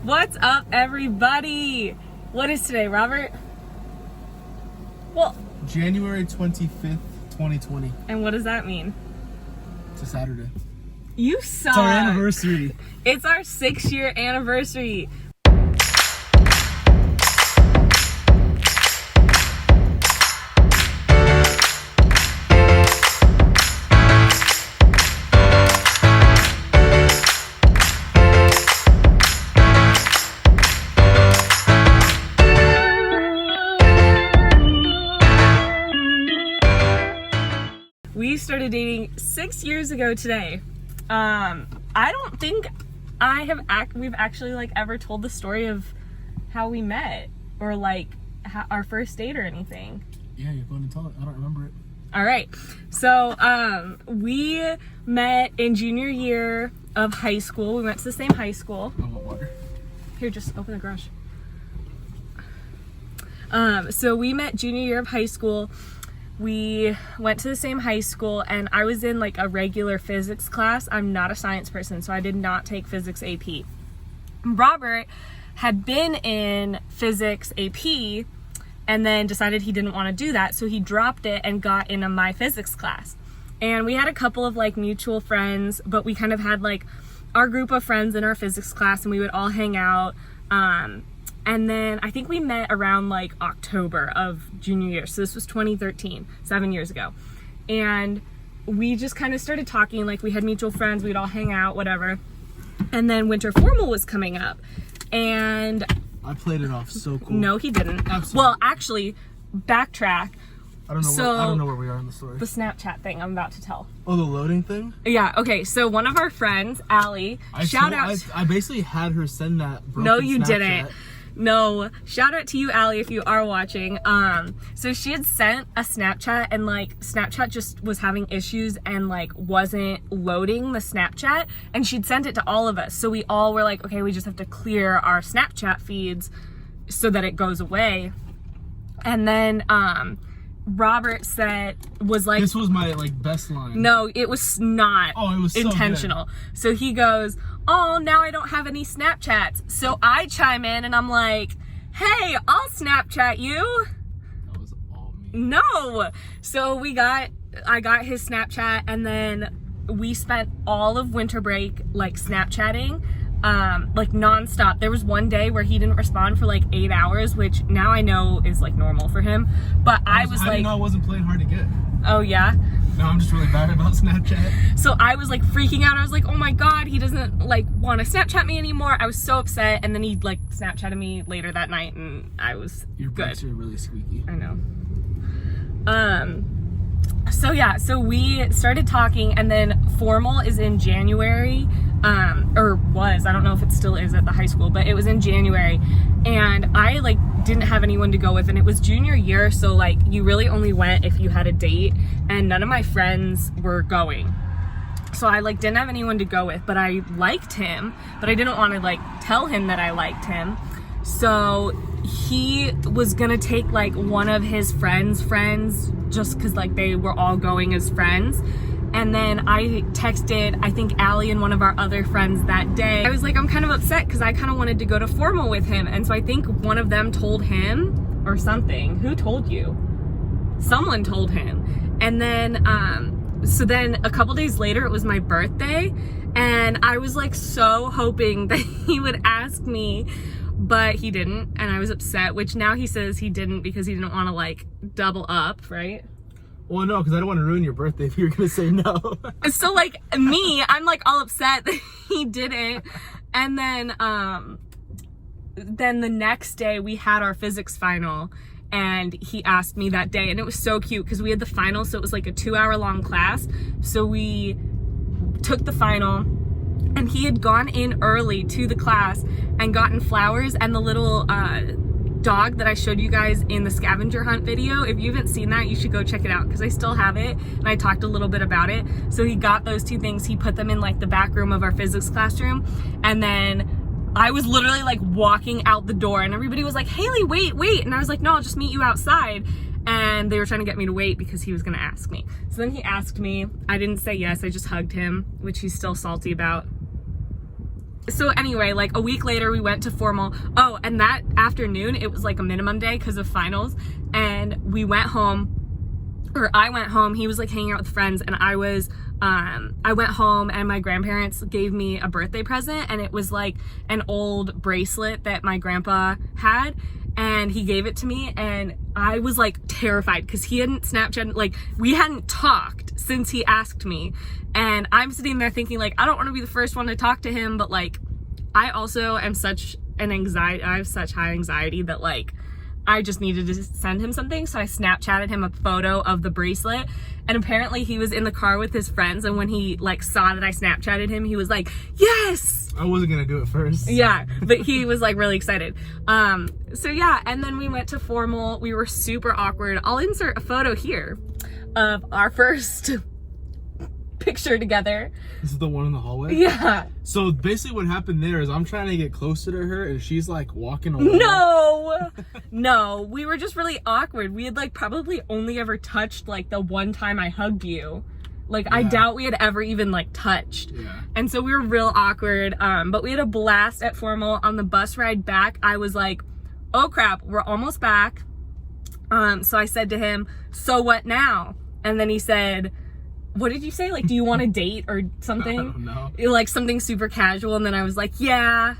What's up, everybody? What is today, Robert? Well, January 25th, 2020. and what does that mean? It's a Saturday. You suck. It's our anniversary. It's our 6-year anniversary. We started dating 6 years ago today. I don't think we've actually ever told the story of how we met or our first date or anything. Yeah, you're going to tell it. I don't remember it. All right. So, we met in junior year of high school. We went to the same high school. I want water. Here, just open the garage. So we met junior year of high school. We went to the same high school, and I was in a regular physics class. I'm not a science person, so I did not take physics AP. Robert had been in physics AP and then decided he didn't want to do that, so he dropped it and got into my physics class. And we had a couple of mutual friends, but we kind of had our group of friends in our physics class, and we would all hang out. And then I think we met around October of junior year. So this was 2013, 7 years ago. And we just kind of started talking, we had mutual friends, we'd all hang out, whatever. And then winter formal was coming up. And I played it off so cool. no, he didn't. Absolutely. Well, actually, backtrack. I don't know where we are in the story. The Snapchat thing I'm about to tell. Oh, the loading thing? Yeah, okay. So one of our friends, Allie, shout out. I basically had her send that broken No, you Snapchat. didn't. No, shout out to you, Allie, if you are watching. So she had sent a Snapchat, and Snapchat just was having issues and wasn't loading the Snapchat, and she'd sent it to all of us. So we all were okay, we just have to clear our Snapchat feeds so that it goes away. And then Robert was this was my best line. no, it was not it was so intentional. good. So he goes, oh, now I don't have any Snapchats. So I chime in and I'm like, hey, I'll Snapchat you. That was all me. No. So I got his Snapchat, and then we spent all of winter break Snapchatting, nonstop. There was one day where he didn't respond for 8 hours, which now I know is normal for him. But I was I didn't know I wasn't playing hard to get. oh yeah. No, I'm just really bad about Snapchat. So I was freaking out. I was oh my God, he doesn't want to Snapchat me anymore. I was so upset. And then he Snapchatted me later that night, and I was Your good. brakes are really squeaky. I know. So yeah, so we started talking, and then formal is in January, or was, I don't know if it still is at the high school, but it was in January, and I didn't have anyone to go with, and it was junior year, so you really only went if you had a date, and none of my friends were going. So I didn't have anyone to go with, but I liked him, but I didn't want to tell him that I liked him. So he was gonna take one of his friends just because they were all going as friends. And then I texted, I think, Allie and one of our other friends that day. I was I'm kind of upset because I kind of wanted to go to formal with him. And so I think one of them told him or something. Who told you? Someone told him. And then so then a couple days later, it was my birthday, and I was so hoping that he would ask me, but he didn't, and I was upset, which now he says he didn't because he didn't want to double up, right? Well, no, because I don't want to ruin your birthday if you're going to say no. So me, I'm all upset that he didn't. And then the next day we had our physics final, and he asked me that day, and it was so cute because we had the final, so it was a 2-hour long class. So we took the final, and he had gone in early to the class and gotten flowers, and the little dog that I showed you guys in the scavenger hunt video. If you haven't seen that, you should go check it out because I still have it, and I talked a little bit about it. So he got those two things, he put them in the back room of our physics classroom, and then I was literally walking out the door, and everybody was Haley, wait, and I was no, I'll just meet you outside. And they were trying to get me to wait because he was gonna ask me. So then he asked me, I didn't say yes, I just hugged him, which he's still salty about. So anyway, like a week later we went to formal. Oh, and that afternoon it was like a minimum day because of finals, and we went home, or I went home. He was like hanging out with friends, and I went home, and my grandparents gave me a birthday present, and it was like an old bracelet that my grandpa had, and he gave it to me, and I was like terrified because he hadn't Snapchat, like we hadn't talked since he asked me, and I'm sitting there thinking like I don't want to be the first one to talk to him, but like I also am such an anxiety, I have such high anxiety that like I just needed to send him something. So I Snapchatted him a photo of the bracelet, and apparently he was in the car with his friends, and when he like saw that I Snapchatted him, he was like, yes! I wasn't gonna do it first. Yeah, but he was like really excited. So yeah, and then we went to formal. We were super awkward. I'll insert a photo here of our first picture together. This is the one in the hallway? Yeah. So basically what happened there is I'm trying to get closer to her and she's like walking away. No, we were just really awkward. We had like probably only ever touched like the one time I hugged you. Like I doubt we had ever even like touched. Yeah. And so we were real awkward. But we had a blast at formal. On the bus ride back, I was like, oh crap, we're almost back. So I said to him, so what now? And then he said, what did you say? Like, do you want a date or something? I don't know. Like something super casual. And then I was like, yeah.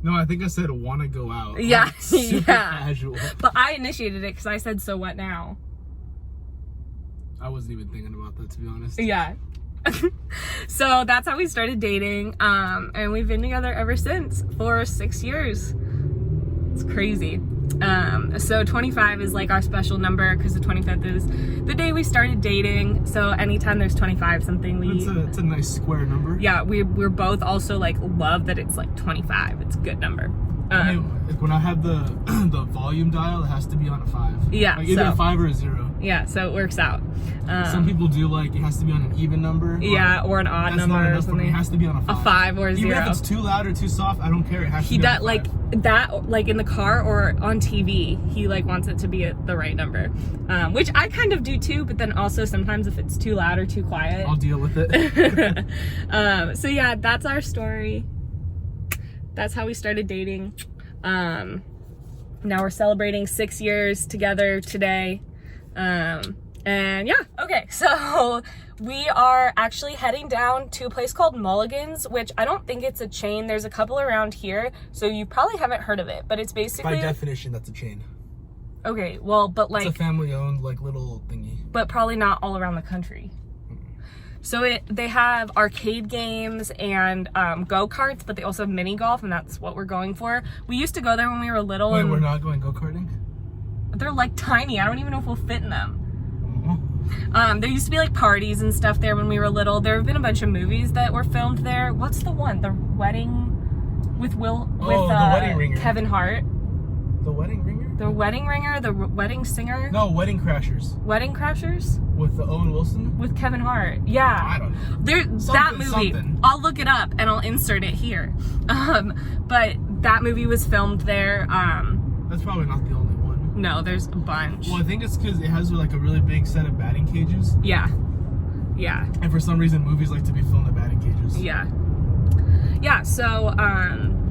No, I think I said want to go out. Yeah, Like, super casual. But I initiated it because I said, so what now? I wasn't even thinking about that, to be honest. Yeah. So that's how we started dating. And we've been together ever since for 6 years. It's crazy. So 25 is like our special number because the 25th is the day we started dating. So anytime there's 25 something, It's a nice square number. yeah, we're both also like love that it's like 25. It's a good number. I mean, like when I have the the volume dial, it has to be on a 5. Yeah, like either so- a 5 or a 0. Yeah, so it works out. Some people do like it has to be on an even number. Yeah, or an odd That's number not or enough for me. something. It has to be on a 5. A 5 or a 0. Even if it's too loud or too soft, I don't care. It has to He be on does a 5. like that, like in the car or on TV. He like wants it to be at the right number, which I kind of do too. But then also sometimes if it's too loud or too quiet, I'll deal with it. so yeah, that's our story. That's how we started dating. Now we're celebrating 6 years together today. And yeah, okay, so we are actually heading down to a place called Mulligan's, which I don't think it's a chain. There's a couple around here, so you probably haven't heard of it, but it's basically... By definition, that's a chain. Okay, well, but like... It's a family-owned, like, little thingy. But probably not all around the country. So they have arcade games and go-karts, but they also have mini golf, and that's what we're going for. We used to go there when we were little. Wait, and we're not going go-karting? they're like tiny. I don't even know if we'll fit in them. Oh. There used to be like parties and stuff there when we were little. There have been a bunch of movies that were filmed there. What's the one? The Wedding with The Wedding Ringer. Kevin Hart. The Wedding Ringer? The Wedding Ringer, the Wedding Singer. No, Wedding Crashers. Wedding Crashers With the Owen Wilson? with Kevin Hart. Yeah. I don't know. That movie. something. I'll look it up and I'll insert it here. But that movie was filmed there. That's probably not the only one. No, there's a bunch. Well, I think it's because it has like a really big set of batting cages. Yeah. And for some reason, movies like to be filmed at batting cages. Yeah, so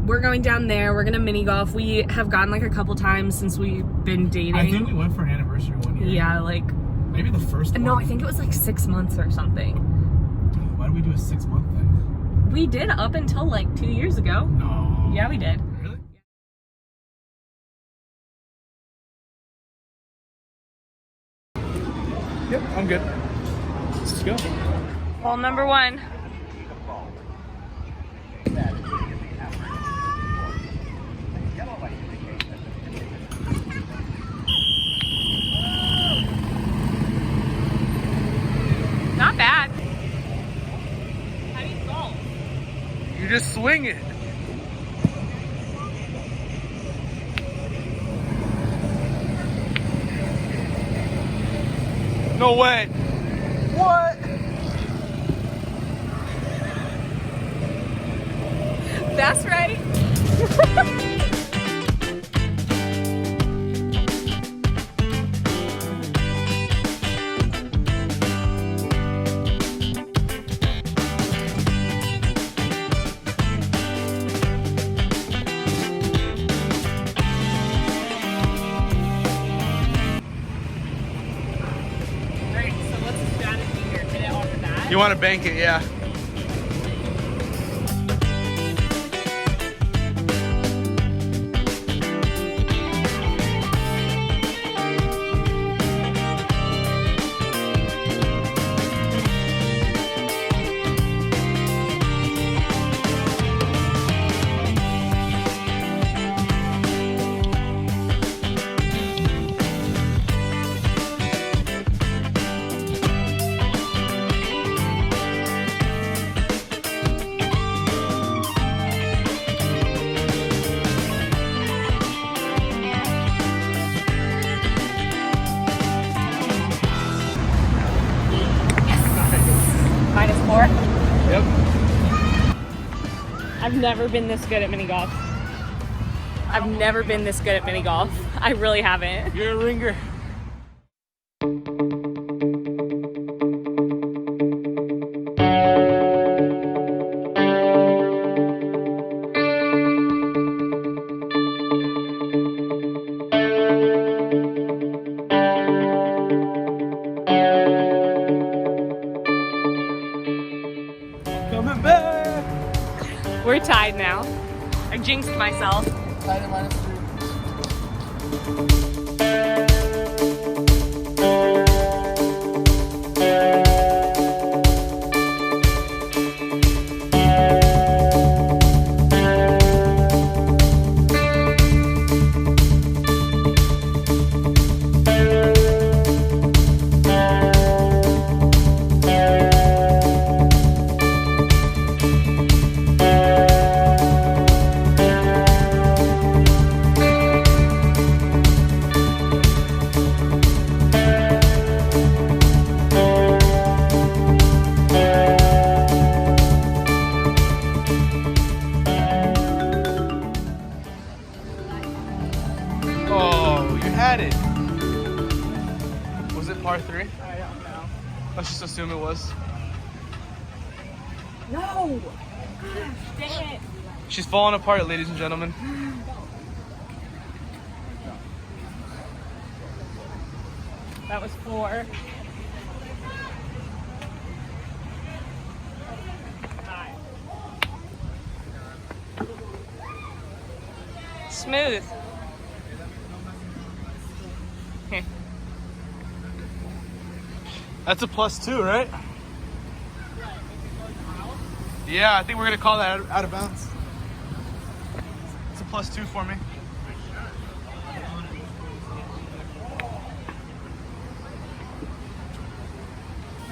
we're going down there. We're gonna mini golf. We have gone like a couple times since we've been dating. I think we went for an anniversary one year. Yeah, like... Maybe the first one. No, I think it was like 6 months or something. Why did we do a 6-month thing? We did up until like 2 years ago. No. Yeah, we did. Really? Yep, I'm good. Let's go. Hole number 1. Not bad. How do you golf? You just swing it. No way. What? That's right. want to bank it, yeah. -4. Yep. I've never been this good at mini golf. I've never been this good at mini golf. I really haven't. You're a ringer. Coming back. We're tied now. I jinxed myself. Tied at -3. Oh, you had it. Was it par 3? I don't know. Let's just assume it was. No! Dang it. She's falling apart, ladies and gentlemen. That was 4. Smooth. Here. That's a +2, right? Yeah, I think we're gonna call that out of bounds. It's a +2 for me.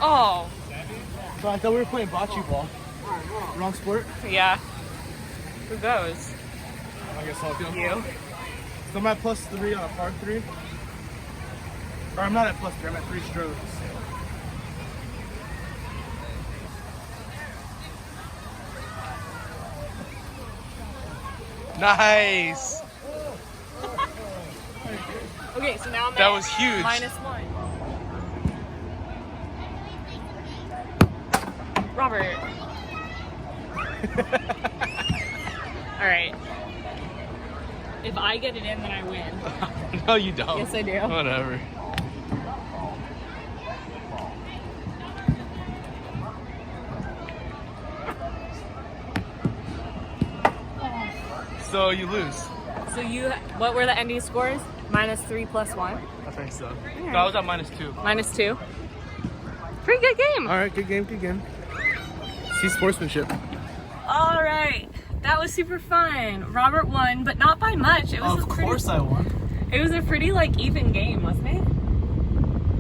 Oh, So I thought we were playing bocce ball. Wrong sport? yeah. Who goes? I guess I'll go. You. So I'm at +3 on a par 3. Or I'm not at +3, I'm at 3 strokes. Nice. Okay, so now I'm That at was huge. -1. Robert. All right. If I get it in, then I win. No, you don't. Yes, I do. Whatever. So you lose. So what were the ending scores? -3 + 1. I think so. No, I was at -2. -2. Pretty good game. All right, good game, good game. See sportsmanship. All right. That was super fun. Robert won, but not by much. It was I won. It was a pretty even game, wasn't it?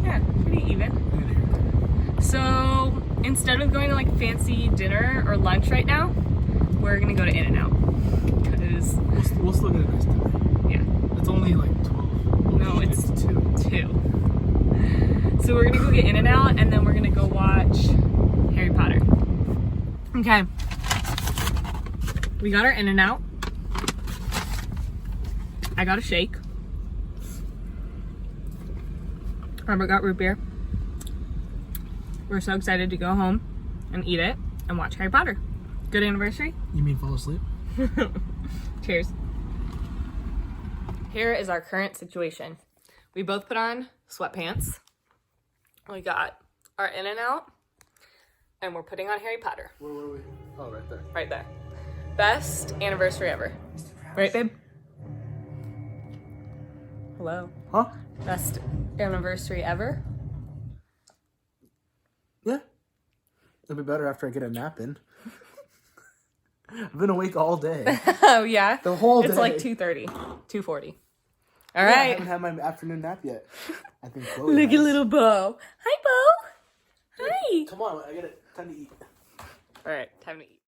Yeah, pretty even. So instead of going to fancy dinner or lunch right now, we're gonna go to In-N-Out. Because We'll still get a nice dinner. yeah. It's only 12. No, it's 2. 2. So we're gonna go get In-N-Out and then we're gonna go watch Harry Potter. Okay. We got our In-N-Out. I got a shake. Robert got root beer. We're so excited to go home and eat it and watch Harry Potter. Good anniversary. You mean fall asleep? Cheers. Here is our current situation. We both put on sweatpants. We got our In-N-Out. and we're putting on Harry Potter. Where were we? Oh, right there. Right there. Best anniversary ever. Right, babe? Hello. Huh? Best anniversary ever? Yeah. It'll be better after I get a nap in. I've been awake all day. Oh, yeah? The whole day. It's like 2:30, 2:40. All I right. haven't had my afternoon nap yet. I think Chloe Look at has. little Bo. Hi, Bo. Hi. Come on, I got it. Time to eat. All right, time to eat.